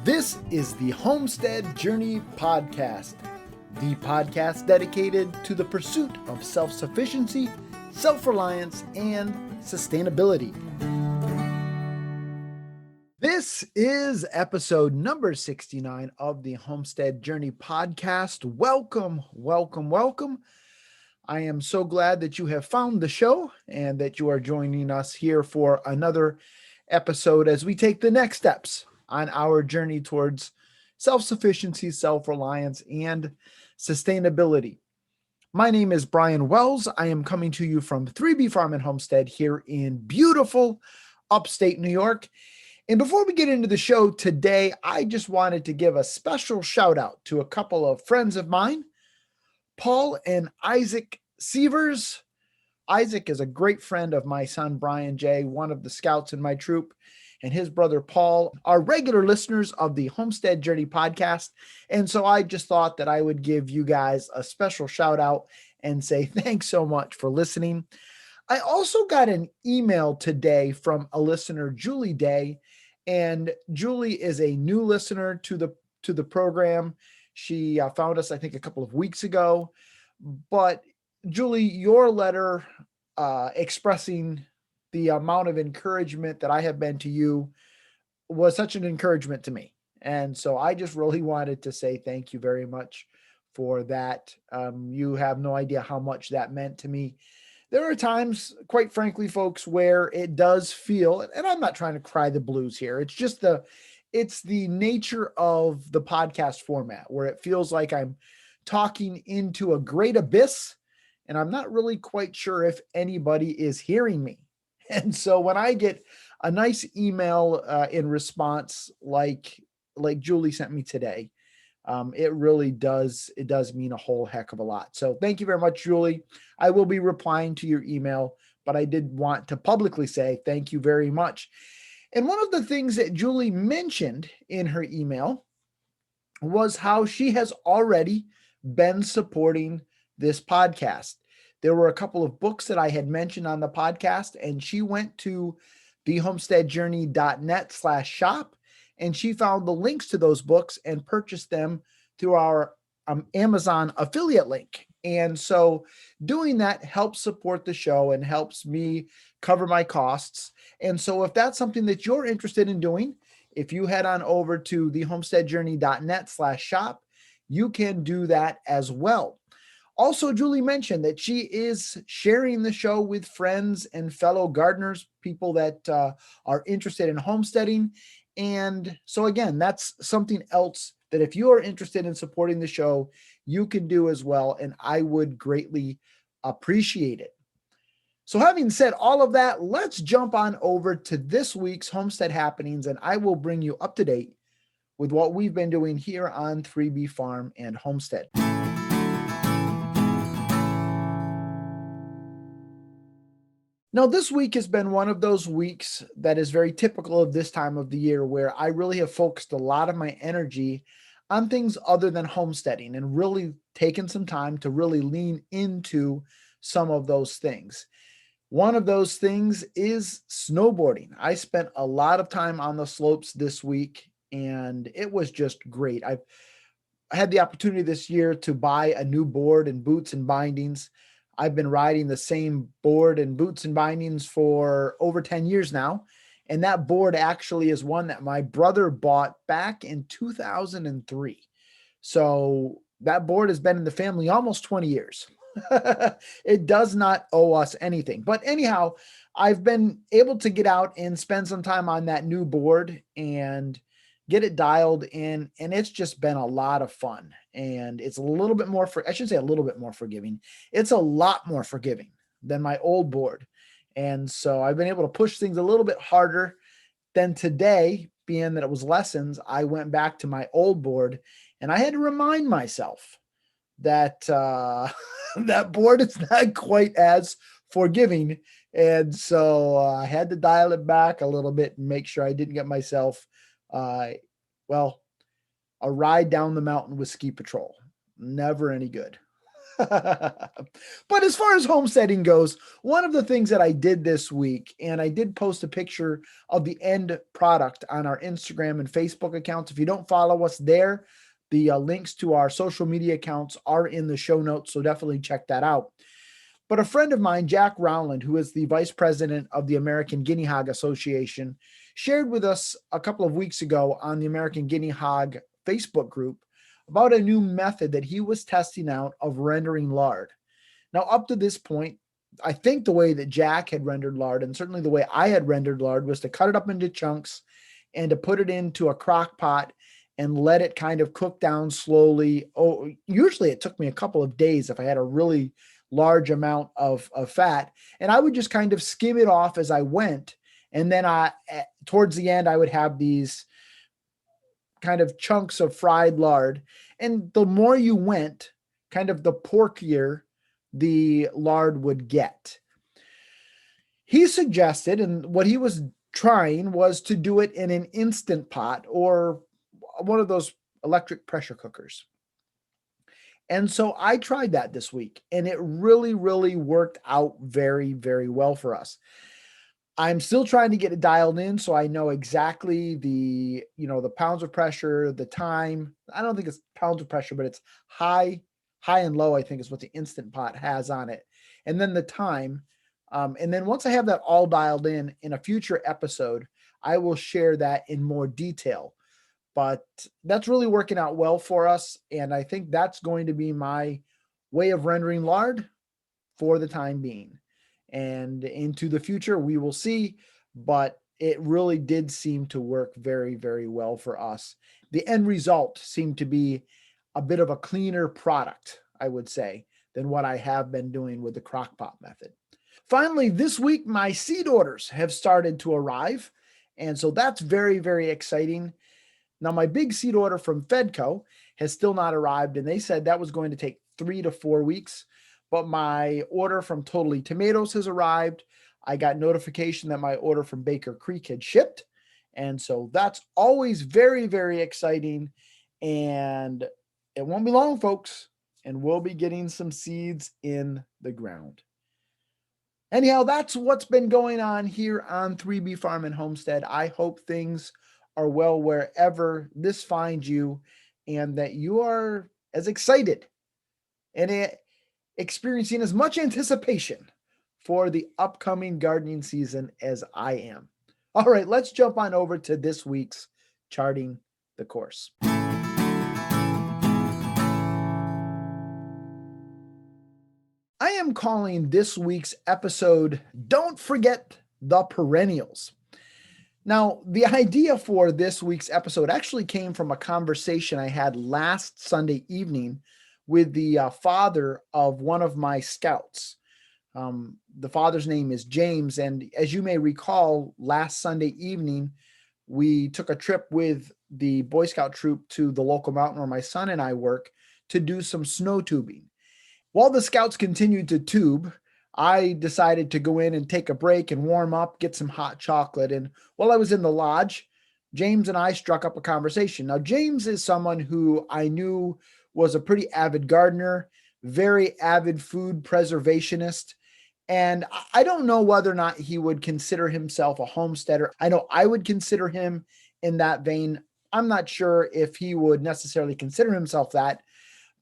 This is the Homestead Journey Podcast, the podcast dedicated to the pursuit of self-sufficiency, self-reliance, and sustainability. This is episode number 69 of the Homestead Journey Podcast. Welcome, welcome, welcome. I am so glad that you have found the show and that you are joining us here for another episode as we take the next steps on our journey towards self-sufficiency, self-reliance, and sustainability. My name is Brian Wells. I am coming to you from 3B Farm and Homestead here in beautiful upstate New York. And before we get into the show today, I just wanted to give a special shout out to a couple of friends of mine, Paul and Isaac Sievers. Isaac is a great friend of my son, Brian J., one of the scouts in my troop, and his brother, Paul, are regular listeners of the Homestead Journey Podcast. And so I just thought that I would give you guys a special shout out and say thanks so much for listening. I also got an email today from a listener, Julie Day, and Julie is a new listener to the program. She found us, I think, a couple of weeks ago. But Julie, your letter expressing the amount of encouragement that I have been to you was such an encouragement to me. And so I just really wanted to say thank you very much for that. You have no idea how much that meant to me. There are times, quite frankly, folks, where it does feel, and I'm not trying to cry the blues here. It's just it's the nature of the podcast format where it feels like I'm talking into a great abyss and I'm not really quite sure if anybody is hearing me. And so when I get a nice email in response, like Julie sent me today, it really does mean a whole heck of a lot. So thank you very much, Julie. I will be replying to your email, but I did want to publicly say thank you very much. And one of the things that Julie mentioned in her email was how she has already been supporting this podcast. There were a couple of books that I had mentioned on the podcast, and she went to thehomesteadjourney.net/shop, and she found the links to those books and purchased them through our Amazon affiliate link. And so doing that helps support the show and helps me cover my costs. And so if that's something that you're interested in doing, if you head on over to thehomesteadjourney.net/shop, you can do that as well. Also, Julie mentioned that she is sharing the show with friends and fellow gardeners, people that are interested in homesteading. And so again, that's something else that if you are interested in supporting the show, you can do as well. And I would greatly appreciate it. So having said all of that, let's jump on over to this week's homestead happenings, and I will bring you up to date with what we've been doing here on 3B Farm and Homestead. Now, this week has been one of those weeks that is very typical of this time of the year where I really have focused a lot of my energy on things other than homesteading and really taken some time to really lean into some of those things. One of those things is snowboarding. I spent a lot of time on the slopes this week and it was just great. I've had the opportunity this year to buy a new board and boots and bindings. I've been riding the same board and boots and bindings for over 10 years now. And that board actually is one that my brother bought back in 2003. So that board has been in the family almost 20 years. It does not owe us anything. But anyhow, I've been able to get out and spend some time on that new board and get it dialed in, and it's just been a lot of fun. And it's a little bit more I shouldn't say a little bit more forgiving. It's a lot more forgiving than my old board. And so I've been able to push things a little bit harder. Than today, being that it was lessons, I went back to my old board and I had to remind myself that that board is not quite as forgiving. And so I had to dial it back a little bit and make sure I didn't get myself a ride down the mountain with ski patrol. Never any good. But as far as homesteading goes, one of the things that I did this week, and I did post a picture of the end product on our Instagram and Facebook accounts. If you don't follow us there, the links to our social media accounts are in the show notes, so definitely check that out. But a friend of mine, Jack Rowland, who is the vice president of the American Guinea Hog Association, shared with us a couple of weeks ago on the American Guinea Hog Facebook group about a new method that he was testing out of rendering lard. Now, up to this point, I think the way that Jack had rendered lard, and certainly the way I had rendered lard, was to cut it up into chunks and to put it into a crock pot and let it kind of cook down slowly. Oh, usually it took me a couple of days if I had a really large amount of fat, and I would just kind of skim it off as I went. And then towards the end, I would have these kind of chunks of fried lard. And the more you went, kind of the porkier the lard would get. He suggested, and what he was trying was to do it in an instant pot or one of those electric pressure cookers. And so I tried that this week, and it really, really worked out very, very well for us. I'm still trying to get it dialed in so I know exactly the pounds of pressure, the time. I don't think it's pounds of pressure, but it's high and low, I think is what the Instant Pot has on it. And then the time. And then once I have that all dialed in a future episode, I will share that in more detail. But that's really working out well for us. And I think that's going to be my way of rendering lard for the time being. And into the future, we will see. But it really did seem to work very, very well for us. The end result seemed to be a bit of a cleaner product, I would say, than what I have been doing with the crockpot method. Finally, this week, my seed orders have started to arrive. And so that's very, very exciting. Now, my big seed order from Fedco has still not arrived, and they said that was going to take 3 to 4 weeks. But my order from Totally Tomatoes has arrived. I got notification that my order from Baker Creek had shipped. And so that's always very, very exciting. And it won't be long, folks, and we'll be getting some seeds in the ground. Anyhow, that's what's been going on here on 3B Farm and Homestead. I hope things are well wherever this finds you, and that you are as excited and experiencing as much anticipation for the upcoming gardening season as I am. All right, let's jump on over to this week's Charting the Course. I am calling this week's episode, Don't Forget the Perennials. Now, the idea for this week's episode actually came from a conversation I had last Sunday evening with the father of one of my scouts. The father's name is James, and as you may recall, last Sunday evening, we took a trip with the Boy Scout troop to the local mountain where my son and I work to do some snow tubing. While the scouts continued to tube, I decided to go in and take a break and warm up, get some hot chocolate. And while I was in the lodge, James and I struck up a conversation. Now, James is someone who I knew was a pretty avid gardener, very avid food preservationist. And I don't know whether or not he would consider himself a homesteader. I know I would consider him in that vein. I'm not sure if he would necessarily consider himself that,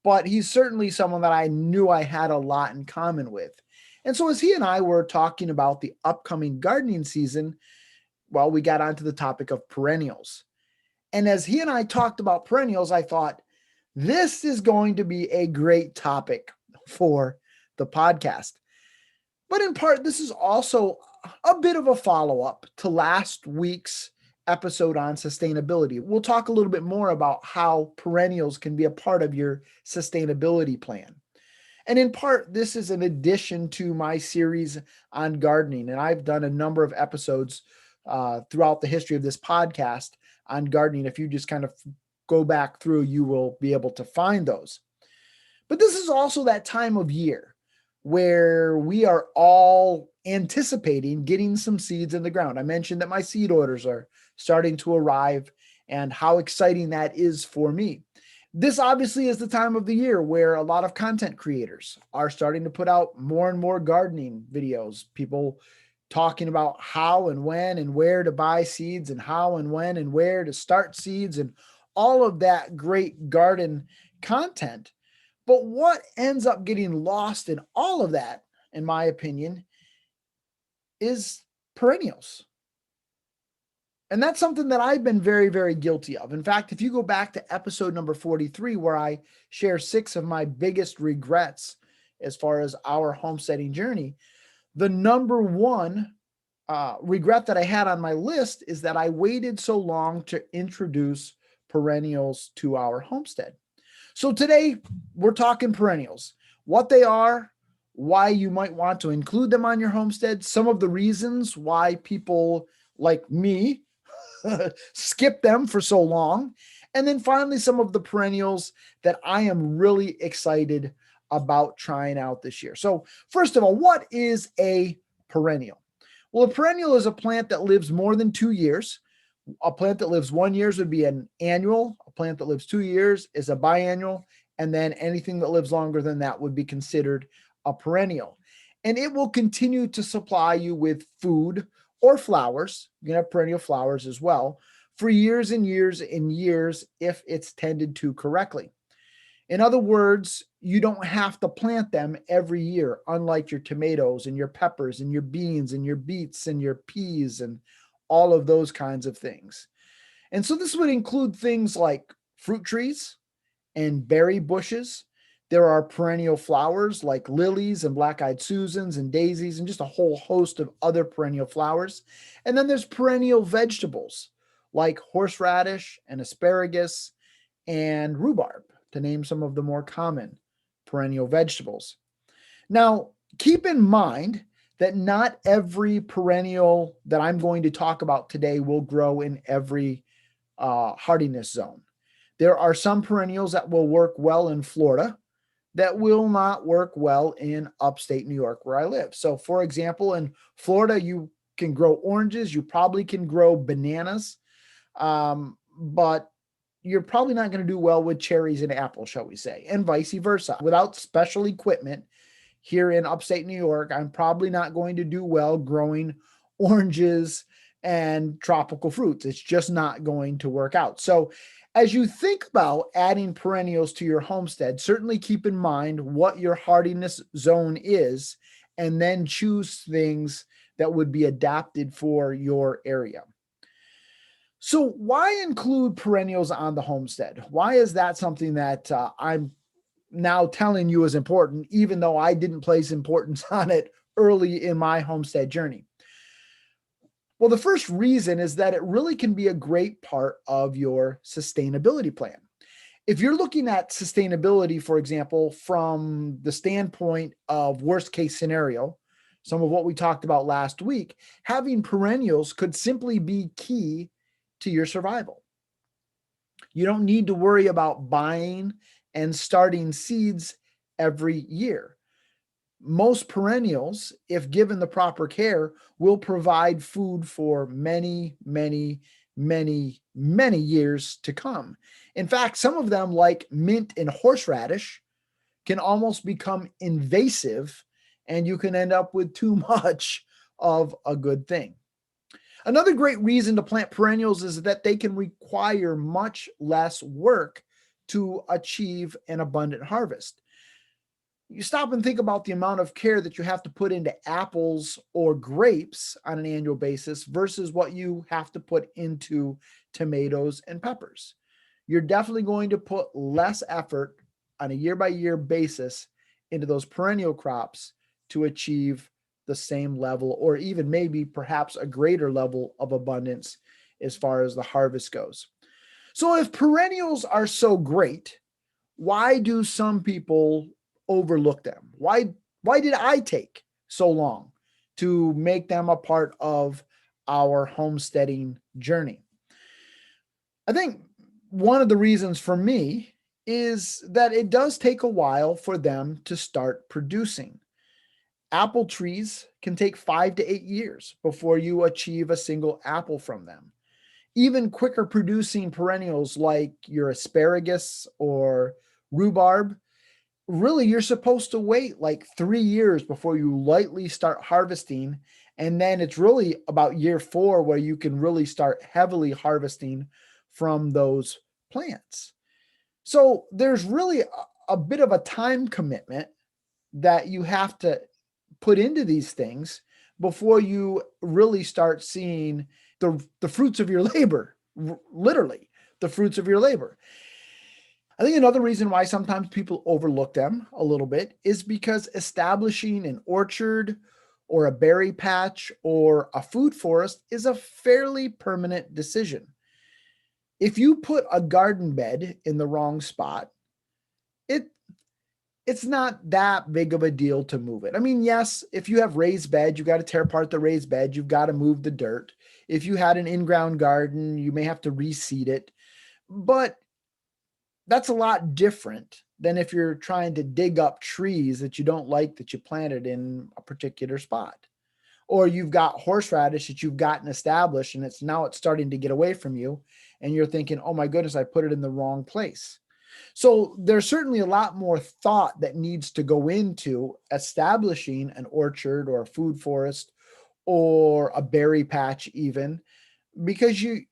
but he's certainly someone that I knew I had a lot in common with. And so as he and I were talking about the upcoming gardening season, well, we got onto the topic of perennials. And as he and I talked about perennials, I thought, this is going to be a great topic for the podcast. But in part, this is also a bit of a follow-up to last week's episode on sustainability. We'll talk a little bit more about how perennials can be a part of your sustainability plan. And in part, this is an addition to my series on gardening. And I've done a number of episodes throughout the history of this podcast on gardening. If you just kind of go back through, you will be able to find those. But this is also that time of year where we are all anticipating getting some seeds in the ground. I mentioned that my seed orders are starting to arrive and how exciting that is for me. This obviously is the time of the year where a lot of content creators are starting to put out more and more gardening videos. People talking about how and when and where to buy seeds and how and when and where to start seeds and all of that great garden content. But what ends up getting lost in all of that, in my opinion, is perennials. And that's something that I've been very, very guilty of. In fact, if you go back to episode number 43, where I share 6 of my biggest regrets as far as our homesteading journey, the number one regret that I had on my list is that I waited so long to introduce perennials to our homestead. So today we're talking perennials, what they are, why you might want to include them on your homestead, some of the reasons why people like me skip them for so long, and then finally some of the perennials that I am really excited about trying out this year. So first of all, what is a perennial? Well, a perennial is a plant that lives more than 2 years. A plant that lives 1 year would be an annual. A plant that lives 2 years is a biannual. And then anything that lives longer than that would be considered a perennial. And it will continue to supply you with food or flowers. You can have perennial flowers as well for years and years and years if it's tended to correctly. In other words, you don't have to plant them every year, unlike your tomatoes and your peppers and your beans and your beets and your peas and all of those kinds of things. And so this would include things like fruit trees and berry bushes. There are perennial flowers like lilies and black-eyed Susans and daisies and just a whole host of other perennial flowers. And then there's perennial vegetables like horseradish and asparagus and rhubarb, to name some of the more common perennial vegetables. Now, keep in mind that not every perennial that I'm going to talk about today will grow in every hardiness zone. There are some perennials that will work well in Florida that will not work well in upstate New York where I live. So for example, in Florida, you can grow oranges, you probably can grow bananas, but you're probably not going to do well with cherries and apples, shall we say, and vice versa. Without special equipment here in upstate New York, I'm probably not going to do well growing oranges and tropical fruits. It's just not going to work out. So as you think about adding perennials to your homestead, certainly keep in mind what your hardiness zone is, and then choose things that would be adapted for your area. So why include perennials on the homestead? Why is that something that I'm now telling you is important, even though I didn't place importance on it early in my homestead journey? Well, the first reason is that it really can be a great part of your sustainability plan. If you're looking at sustainability, for example, from the standpoint of worst case scenario, some of what we talked about last week, having perennials could simply be key to your survival. You don't need to worry about buying and starting seeds every year. Most perennials, if given the proper care, will provide food for many, many, many, many years to come. In fact, some of them, like mint and horseradish, can almost become invasive, and you can end up with too much of a good thing. Another great reason to plant perennials is that they can require much less work to achieve an abundant harvest. You stop and think about the amount of care that you have to put into apples or grapes on an annual basis versus what you have to put into tomatoes and peppers. You're definitely going to put less effort on a year-by-year basis into those perennial crops to achieve the same level, or even maybe perhaps a greater level of abundance as far as the harvest goes. So if perennials are so great, why do some people overlook them? Why did I take so long to make them a part of our homesteading journey? I think one of the reasons for me is that it does take a while for them to start producing. Apple trees can take 5 to 8 years before you achieve a single apple from them. even quicker producing perennials like your asparagus or rhubarb, really you're supposed to wait like 3 years before you lightly start harvesting. And then it's really about year 4 where you can really start heavily harvesting from those plants. So there's really a bit of a time commitment that you have to put into these things before you really start seeing the fruits of your labor, literally the fruits of your labor. I think another reason why sometimes people overlook them a little bit is because establishing an orchard or a berry patch or a food forest is a fairly permanent decision. If you put a garden bed in the wrong spot, it it's not that big of a deal to move it. I mean, yes, if you have raised beds, you've got to tear apart the raised bed, you've got to move the dirt. If you had an in-ground garden, you may have to reseed it. But that's a lot different than if you're trying to dig up trees that you don't like that you planted in a particular spot. Or you've got horseradish that you've gotten established and it's starting to get away from you. And you're thinking, oh my goodness, I put it in the wrong place. So there's certainly a lot more thought that needs to go into establishing an orchard or a food forest or a berry patch even, because you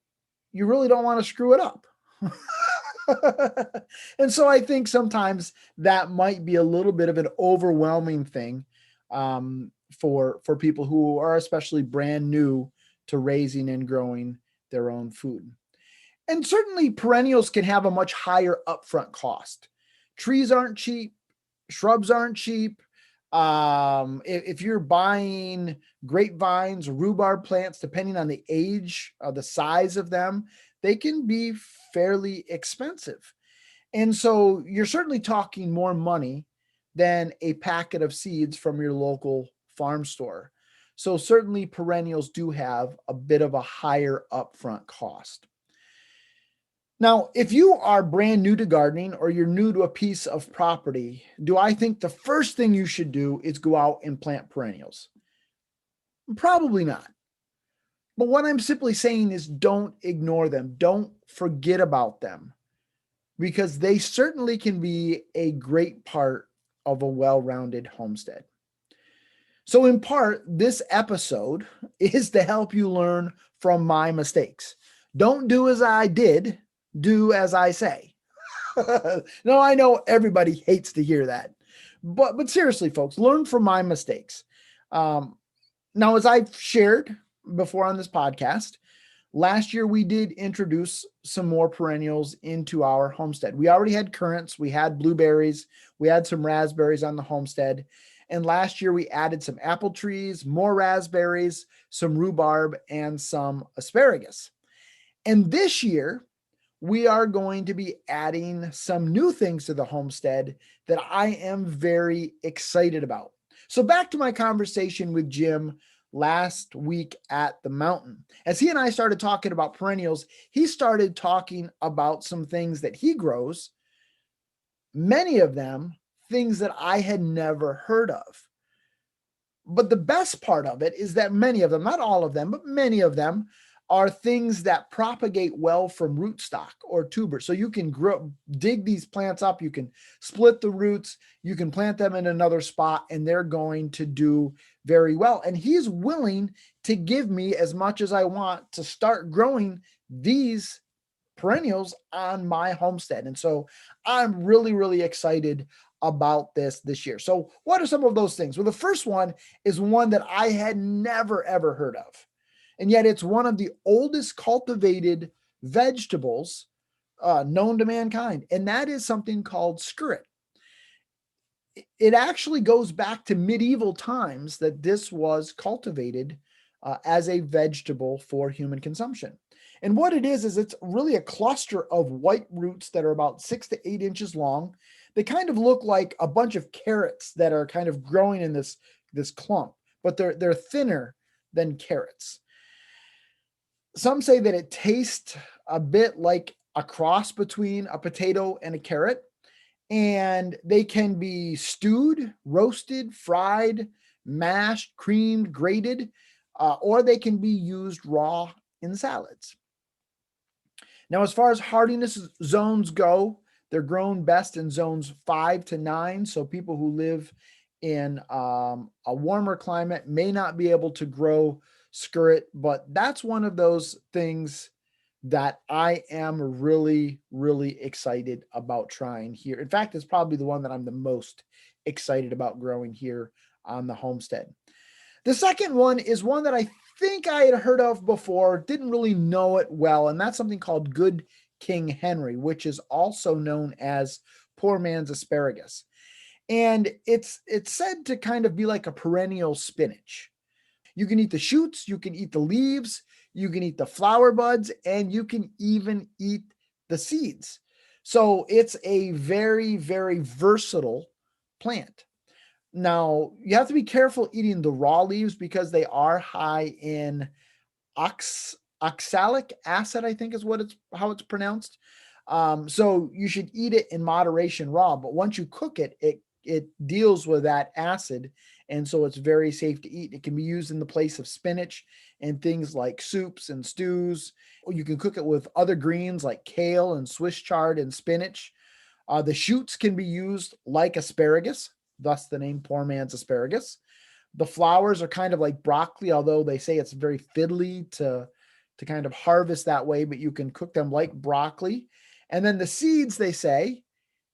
really don't want to screw it up. And so I think sometimes that might be a little bit of an overwhelming thing for people who are especially brand new to raising and growing their own food. And certainly perennials can have a much higher upfront cost. Trees aren't cheap, shrubs aren't cheap. If you're buying grapevines, rhubarb plants, depending on the age, the size of them, they can be fairly expensive. And so you're certainly talking more money than a packet of seeds from your local farm store. So certainly perennials do have a bit of a higher upfront cost. Now, if you are brand new to gardening or you're new to a piece of property, do I think the first thing you should do is go out and plant perennials? Probably not. But what I'm simply saying is don't ignore them. Don't forget about them, because they certainly can be a great part of a well-rounded homestead. So in part, this episode is to help you learn from my mistakes. Don't do as I did, do as I say. No, I know everybody hates to hear that, but seriously, folks, learn from my mistakes. Now, as I've shared before on this podcast, last year we did introduce some more perennials into our homestead. We already had currants, we had blueberries, we had some raspberries on the homestead. And last year we added some apple trees, more raspberries, some rhubarb, and some asparagus. And this year we are going to be adding some new things to the homestead that I am very excited about. So back to my conversation with Jim last week at the mountain. As he and I started talking about perennials, he started talking about some things that he grows, many of them things that I had never heard of. But the best part of it is that many of them, not all of them, but many of them are things that propagate well from rootstock or tubers. So you can dig these plants up, you can split the roots, you can plant them in another spot, and they're going to do very well. And he's willing to give me as much as I want to start growing these perennials on my homestead. And so I'm really, really excited about this year. So what are some of those things? Well, the first one is one that I had never, ever heard of. And yet it's one of the oldest cultivated vegetables known to mankind. And that is something called skirret. It actually goes back to medieval times that this was cultivated as a vegetable for human consumption. And what it is it's really a cluster of white roots that are about 6 to 8 inches long. They kind of look like a bunch of carrots that are kind of growing in this clump, but they're thinner than carrots. Some say that it tastes a bit like a cross between a potato and a carrot, and they can be stewed, roasted, fried, mashed, creamed, grated, or they can be used raw in salads. Now, as far as hardiness zones go, they're grown best in zones 5 to 9. So people who live in a warmer climate may not be able to grow skirret, but that's one of those things that I am really, really excited about trying here. In fact, it's probably the one that I'm the most excited about growing here on the homestead. The second one is one that I think I had heard of before, didn't really know it well, and that's something called Good King Henry, which is also known as poor man's asparagus. And it's said to kind of be like a perennial spinach. You can eat the shoots, you can eat the leaves, you can eat the flower buds, and you can even eat the seeds. So it's a very, very versatile plant. Now, you have to be careful eating the raw leaves because they are high in oxalic acid, I think is how it's pronounced. So you should eat it in moderation raw, but once you cook it, it deals with that acid, and so it's very safe to eat. It can be used in the place of spinach and things like soups and stews. Or you can cook it with other greens like kale and Swiss chard and spinach. The shoots can be used like asparagus, thus the name poor man's asparagus. The flowers are kind of like broccoli, although they say it's very fiddly to kind of harvest that way, but you can cook them like broccoli. And then the seeds, they say,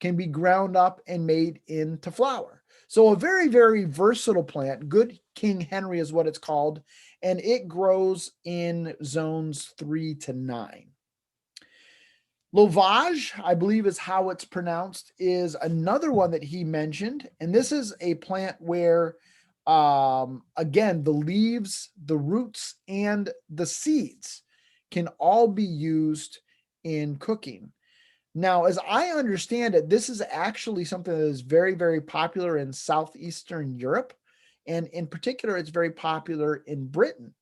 can be ground up and made into flour. So a very, very versatile plant. Good King Henry is what it's called, and it grows in zones 3 to 9. Lovage, I believe is how it's pronounced, is another one that he mentioned. And this is a plant where, again, the leaves, the roots, and the seeds can all be used in cooking. Now, as I understand it, this is actually something that is very, very popular in Southeastern Europe. And in particular, it's very popular in Britain.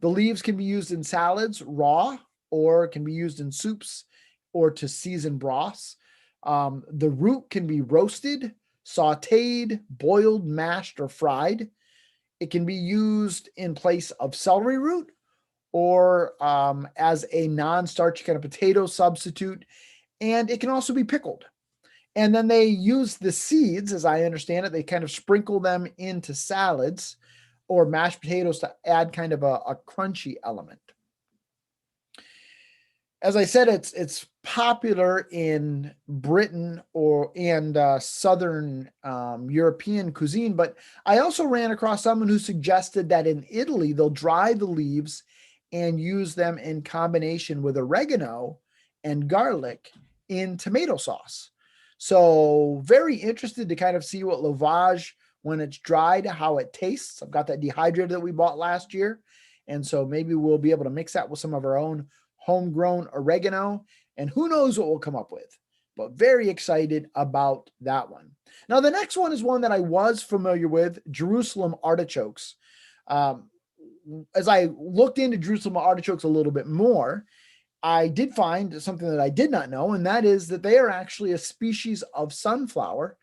The leaves can be used in salads raw, or can be used in soups or to season broths. The root can be roasted, sauteed, boiled, mashed, or fried. It can be used in place of celery root or as a non-starchy kind of potato substitute. And it can also be pickled. And then they use the seeds, as I understand it, they kind of sprinkle them into salads or mashed potatoes to add kind of a crunchy element. As I said, it's popular in Britain and Southern European cuisine, but I also ran across someone who suggested that in Italy, they'll dry the leaves and use them in combination with oregano and garlic in tomato sauce. So very interested to kind of see what Lovage, when it's dried, how it tastes. I've got that dehydrated that we bought last year. And so maybe we'll be able to mix that with some of our own homegrown oregano, and who knows what we'll come up with, but very excited about that one. Now, the next one is one that I was familiar with, Jerusalem artichokes. As I looked into Jerusalem artichokes a little bit more, I did find something that I did not know, and that is that they are actually a species of sunflower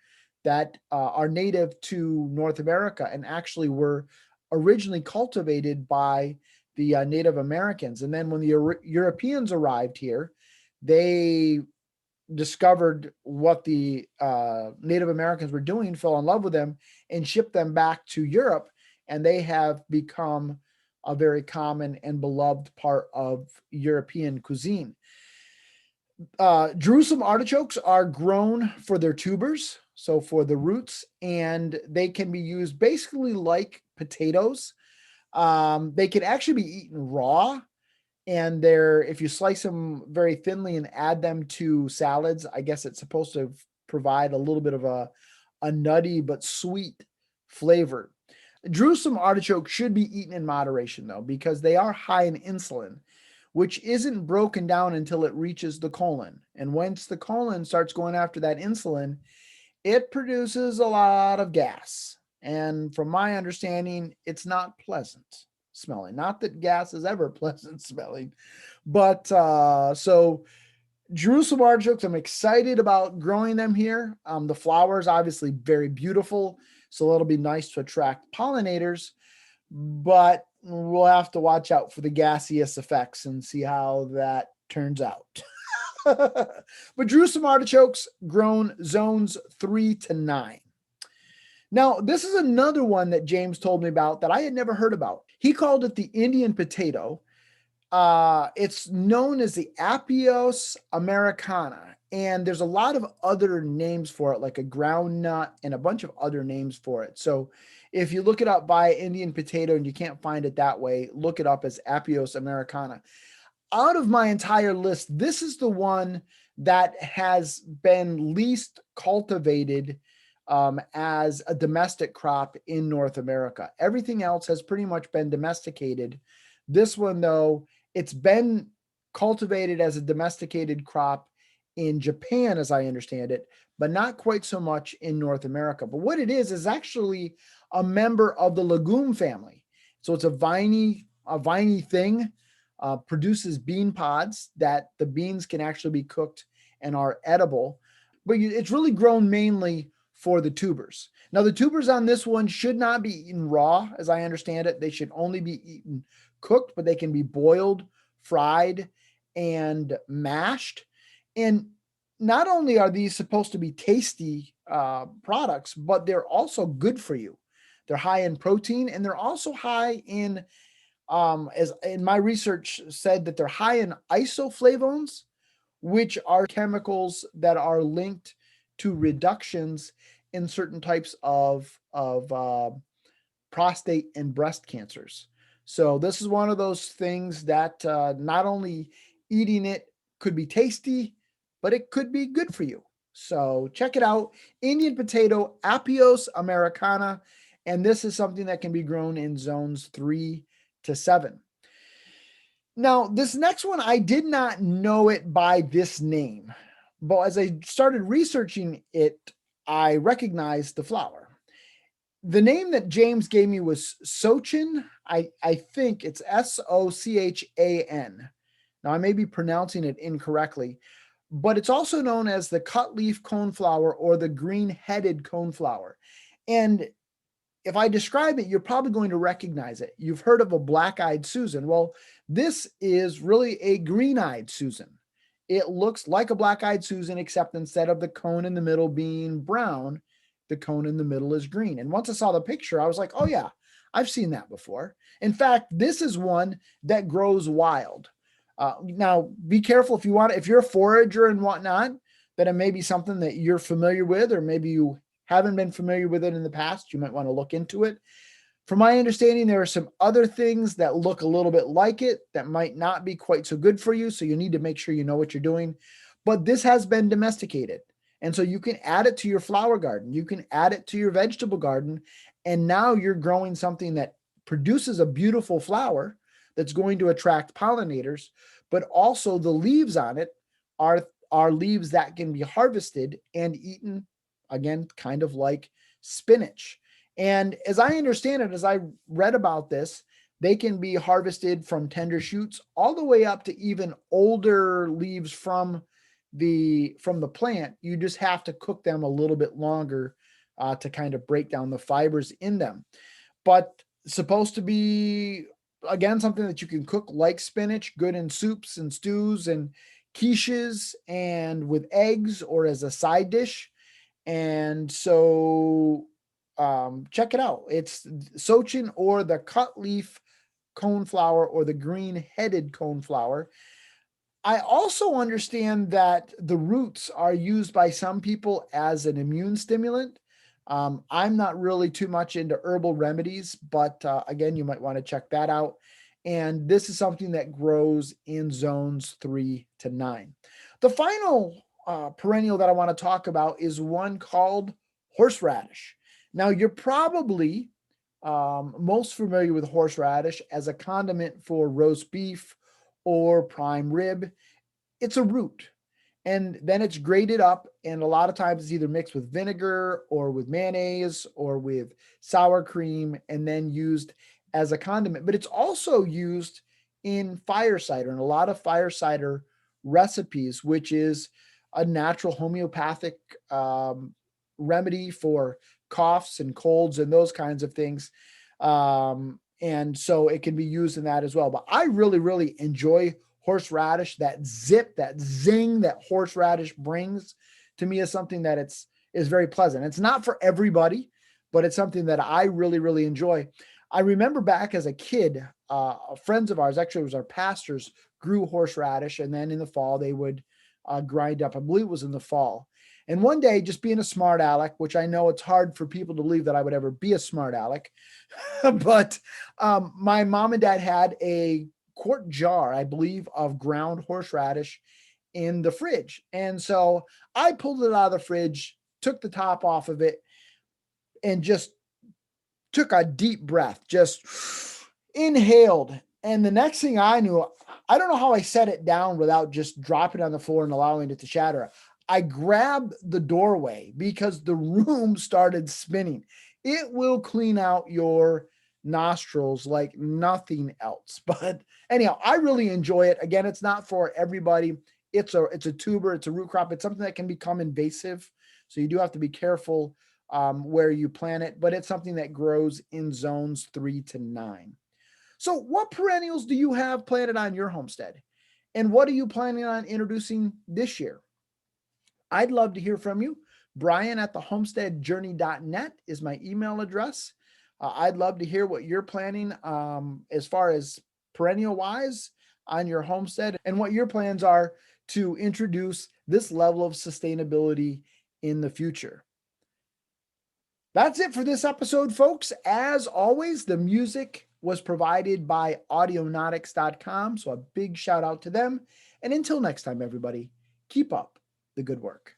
that are native to North America and actually were originally cultivated by the Native Americans. And then when the Europeans arrived here, they discovered what the Native Americans were doing, fell in love with them, and shipped them back to Europe. And they have become a very common and beloved part of European cuisine. Jerusalem artichokes are grown for their tubers, so for the roots, and they can be used basically like potatoes. They can actually be eaten raw, and if you slice them very thinly and add them to salads, I guess it's supposed to provide a little bit of a nutty but sweet flavor. Jerusalem artichoke should be eaten in moderation, though, because they are high in insulin, which isn't broken down until it reaches the colon. And once the colon starts going after that insulin, it produces a lot of gas. And from my understanding, it's not pleasant smelling. Not that gas is ever pleasant smelling, but so Jerusalem artichokes, I'm excited about growing them here. The flowers obviously very beautiful, so it'll be nice to attract pollinators, but we'll have to watch out for the gaseous effects and see how that turns out. But Jerusalem artichokes grown zones 3 to 9. Now, this is another one that James told me about that I had never heard about. He called it the Indian potato. It's known as the Apios americana, and there's a lot of other names for it, like a ground nut and a bunch of other names for it. So if you look it up by Indian potato and you can't find it that way, look it up as Apios americana. Out of my entire list, this is the one that has been least cultivated as a domestic crop in North America. Everything else has pretty much been domesticated. This one, though, it's been cultivated as a domesticated crop in Japan, as I understand it, but not quite so much in North America. But what it is actually a member of the legume family. So it's a viney thing, produces bean pods that the beans can actually be cooked and are edible. But it's really grown mainly for the tubers. Now, the tubers on this one should not be eaten raw, as I understand it. They should only be eaten cooked, but they can be boiled, fried, and mashed. And not only are these supposed to be tasty products, but they're also good for you. They're high in protein, and they're also high in, as in my research said, that they're high in isoflavones, which are chemicals that are linked to reductions in certain types of prostate and breast cancers. So this is one of those things that not only eating it could be tasty, but it could be good for you. So check it out. Indian potato, Apios americana. And this is something that can be grown in zones 3 to 7. Now, this next one, I did not know it by this name, but as I started researching it, I recognized the flower. The name that James gave me was Sochin. I think it's Sochan. Now, I may be pronouncing it incorrectly, but it's also known as the cut leaf coneflower or the green-headed coneflower. And if I describe it, you're probably going to recognize it. You've heard of a black-eyed Susan. Well, this is really a green-eyed Susan. It looks like a black-eyed Susan, except instead of the cone in the middle being brown, the cone in the middle is green. And once I saw the picture, I was like, oh yeah, I've seen that before. In fact, this is one that grows wild. Now, be careful if you're a forager and whatnot, that it may be something that you're familiar with, or maybe you haven't been familiar with it in the past, you might want to look into it. From my understanding, there are some other things that look a little bit like it that might not be quite so good for you. So you need to make sure you know what you're doing. But this has been domesticated. And so you can add it to your flower garden. You can add it to your vegetable garden. And now you're growing something that produces a beautiful flower that's going to attract pollinators. But also the leaves on it are leaves that can be harvested and eaten, again, kind of like spinach. And as I understand it, as I read about this, they can be harvested from tender shoots all the way up to even older leaves from the plant. You just have to cook them a little bit longer to kind of break down the fibers in them. But supposed to be, again, something that you can cook like spinach, good in soups and stews and quiches and with eggs or as a side dish. And so check it out. It's Sochin, or the cut leaf coneflower, or the green-headed coneflower. I also understand that the roots are used by some people as an immune stimulant. I'm not really too much into herbal remedies, but again, you might want to check that out. And this is something that grows in zones 3 to 9. The final perennial that I want to talk about is one called horseradish. Now, you're probably most familiar with horseradish as a condiment for roast beef or prime rib. It's a root, and then it's grated up, and a lot of times it's either mixed with vinegar or with mayonnaise or with sour cream and then used as a condiment. But it's also used in fire cider, and a lot of fire cider recipes, which is a natural homeopathic remedy for coughs and colds and those kinds of things. And so it can be used in that as well. But I really, really enjoy horseradish, that zip, that zing that horseradish brings to me is something that is very pleasant. It's not for everybody, but it's something that I really, really enjoy. I remember back as a kid, friends of ours, actually it was our pastors, grew horseradish, and then in the fall they would grind up. I believe it was in the fall. And one day, just being a smart aleck, which I know it's hard for people to believe that I would ever be a smart aleck, but my mom and dad had a quart jar, I believe, of ground horseradish in the fridge. And so I pulled it out of the fridge, took the top off of it, and just took a deep breath, just inhaled. And the next thing I knew, I don't know how I set it down without just dropping it on the floor and allowing it to shatter. I grabbed the doorway because the room started spinning. It will clean out your nostrils like nothing else. But anyhow, I really enjoy it. Again, it's not for everybody. It's a tuber, it's a root crop. It's something that can become invasive. So you do have to be careful where you plant it, but it's something that grows in zones 3 to 9. So what perennials do you have planted on your homestead? And what are you planning on introducing this year? I'd love to hear from you. Brian at thehomesteadjourney.net is my email address. I'd love to hear what you're planning as far as perennial wise on your homestead and what your plans are to introduce this level of sustainability in the future. That's it for this episode, folks. As always, the music was provided by audionautics.com. So a big shout out to them. And until next time, everybody, keep up the good work.